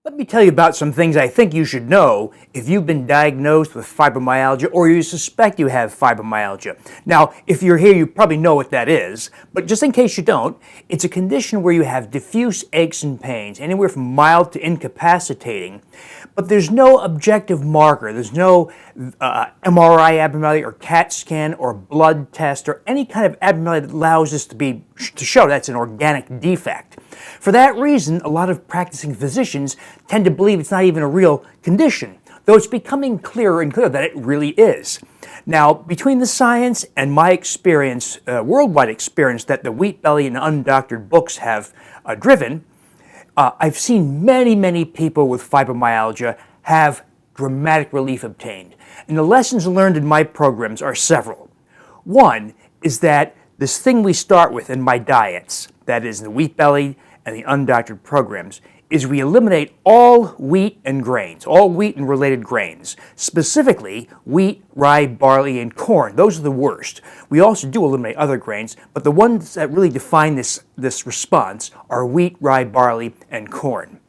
Let me tell you about some things I think you should know if you've been diagnosed with fibromyalgia or you suspect you have fibromyalgia. Now, if you're here, you probably know what that is, but just in case you don't, it's a condition where you have diffuse aches and pains, anywhere from mild to incapacitating, but there's no objective marker. There's no MRI abnormality or CAT scan or blood test or any kind of abnormality that allows us to show that's an organic defect. For that reason, a lot of practicing physicians tend to believe it's not even a real condition, though it's becoming clearer and clearer that it really is. Now, between the science and my experience, worldwide experience that the Wheat Belly and Undoctored books have driven, I've seen many people with fibromyalgia have dramatic relief obtained. And the lessons learned in my programs are several. One is that this thing we start with in my diets, that is the Wheat Belly and the Undoctored programs, is we eliminate all wheat and grains, all wheat and related grains, specifically wheat, rye, barley, and corn. Those are the worst. We also do eliminate other grains, but the ones that really define this response are wheat, rye, barley, and corn.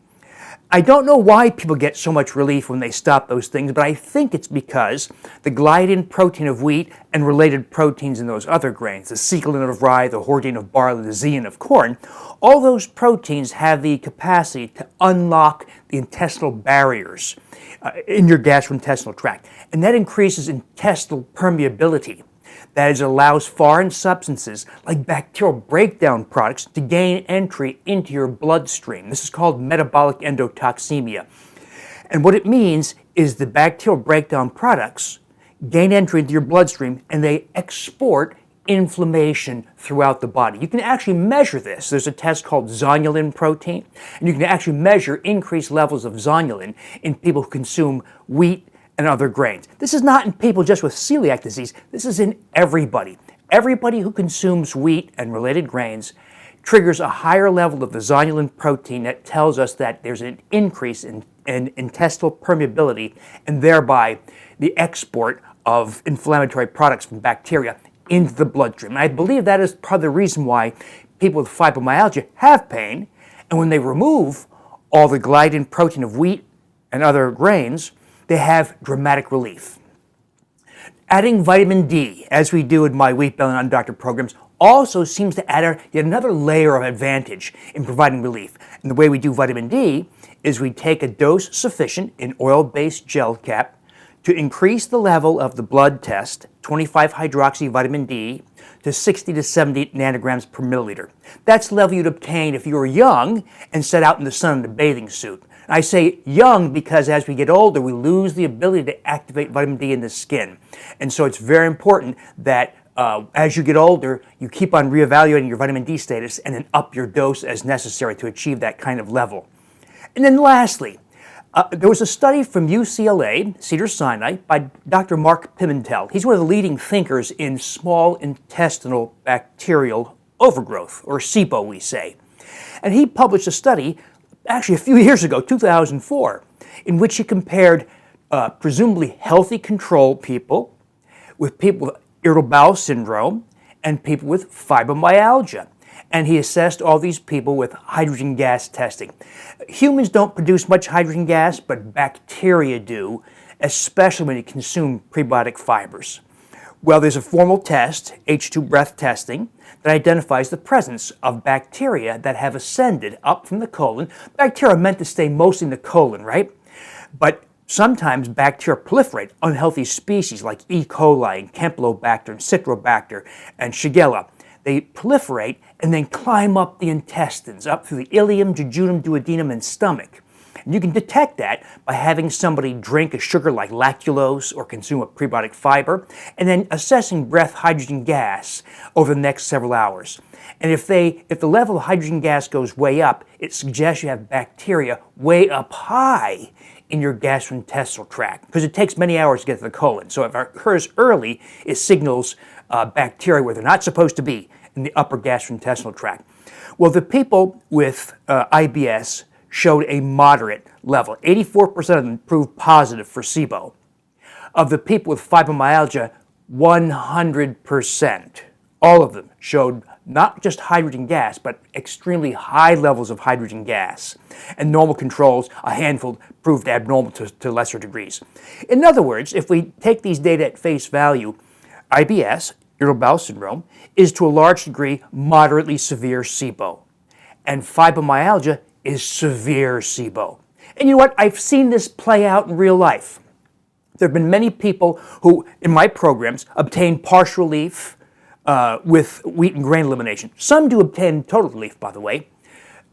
I don't know why people get so much relief when they stop those things, but I think it's because the gliadin protein of wheat and related proteins in those other grains, the secalin of rye, the hordein of barley, the zein of corn, all those proteins have the capacity to unlock the intestinal barriers in your gastrointestinal tract, and that increases intestinal permeability. That is, it allows foreign substances like bacterial breakdown products to gain entry into your bloodstream. This is called metabolic endotoxemia. And what it means is the bacterial breakdown products gain entry into your bloodstream and they export inflammation throughout the body. You can actually measure this. There's a test called zonulin protein, and you can actually measure increased levels of zonulin in people who consume wheat and other grains. This is not in people just with celiac disease. This is in everybody. Everybody who consumes wheat and related grains triggers a higher level of the zonulin protein that tells us that there's an increase in intestinal permeability and thereby the export of inflammatory products from bacteria into the bloodstream. And I believe that is part of the reason why people with fibromyalgia have pain, and when they remove all the gliadin protein of wheat and other grains, they have dramatic relief. Adding vitamin D, as we do in my Wheat Belly and Undoctored programs, also seems to add yet another layer of advantage in providing relief. And the way we do vitamin D is we take a dose sufficient in oil-based gel cap to increase the level of the blood test, 25-hydroxy vitamin D, to 60 to 70 nanograms per milliliter. That's the level you'd obtain if you were young and set out in the sun in a bathing suit. I say young because as we get older, we lose the ability to activate vitamin D in the skin. And so it's very important that as you get older, you keep on reevaluating your vitamin D status and then up your dose as necessary to achieve that kind of level. And then lastly, there was a study from UCLA, Cedars-Sinai, by Dr. Mark Pimentel. He's one of the leading thinkers in small intestinal bacterial overgrowth, or SIBO we say. And he published a study actually a few years ago, 2004, in which he compared presumably healthy control people with people with irritable bowel syndrome and people with fibromyalgia. And he assessed all these people with hydrogen gas testing. Humans don't produce much hydrogen gas, but bacteria do, especially when you consume prebiotic fibers. Well, there's a formal test, H2 breath testing, that identifies the presence of bacteria that have ascended up from the colon. Bacteria are meant to stay mostly in the colon, right? But sometimes bacteria proliferate, unhealthy species like E. coli and Campylobacter and Citrobacter and Shigella. They proliferate and then climb up the intestines, up through the ileum, jejunum, duodenum, and stomach. And you can detect that by having somebody drink a sugar like lactulose or consume a prebiotic fiber, and then assessing breath hydrogen gas over the next several hours. And if the level of hydrogen gas goes way up, it suggests you have bacteria way up high in your gastrointestinal tract, because it takes many hours to get to the colon. So if it occurs early, it signals bacteria where they're not supposed to be, in the upper gastrointestinal tract. Well, the people with IBS showed a moderate level. 84% of them proved positive for SIBO. Of the people with fibromyalgia, 100%, all of them showed not just hydrogen gas, but extremely high levels of hydrogen gas. And normal controls, a handful, proved abnormal to lesser degrees. In other words, if we take these data at face value, IBS, irritable bowel syndrome, is to a large degree moderately severe SIBO. And fibromyalgia is severe SIBO. And you know what? I've seen this play out in real life. There have been many people who, in my programs, obtain partial relief with wheat and grain elimination. Some do obtain total relief, by the way,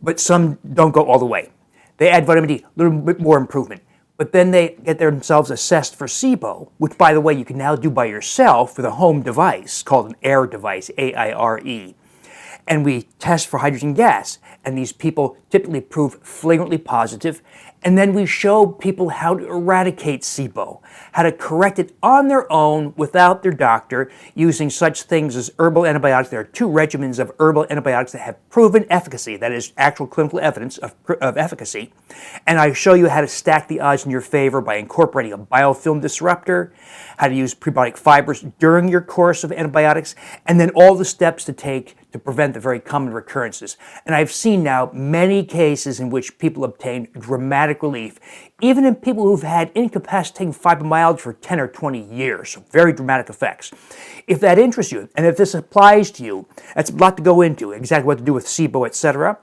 but some don't go all the way. They add vitamin D, a little bit more improvement. But then they get themselves assessed for SIBO, which, by the way, you can now do by yourself with a home device called an AIRE device, A-I-R-E. And we test for hydrogen gas, and these people typically prove flagrantly positive. And then we show people how to eradicate SIBO, how to correct it on their own without their doctor, using such things as herbal antibiotics. There are 2 regimens of herbal antibiotics that have proven efficacy, that is, actual clinical evidence of efficacy. And I show you how to stack the odds in your favor by incorporating a biofilm disruptor, how to use prebiotic fibers during your course of antibiotics, and then all the steps to take to prevent the very common recurrences. And I've seen now many cases in which people obtain dramatic relief, even in people who've had incapacitating fibromyalgia for 10 or 20 years. So very dramatic effects. If that interests you, and if this applies to you, that's a lot to go into, exactly what to do with SIBO, etc.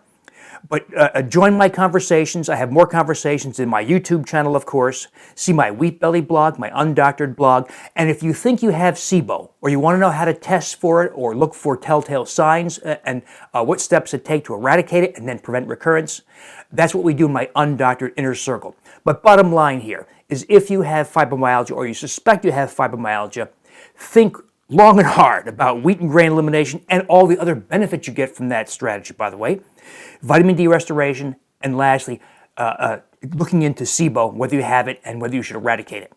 But join my conversations. I have more conversations in my YouTube channel, of course. See my Wheat Belly blog, my Undoctored blog. And if you think you have SIBO, or you want to know how to test for it, or look for telltale signs, and what steps it take to eradicate it and then prevent recurrence, that's what we do in my Undoctored Inner Circle. But bottom line here is, if you have fibromyalgia or you suspect you have fibromyalgia, think long and hard about wheat and grain elimination and all the other benefits you get from that strategy, by the way. Vitamin D restoration, and lastly, looking into SIBO, whether you have it and whether you should eradicate it.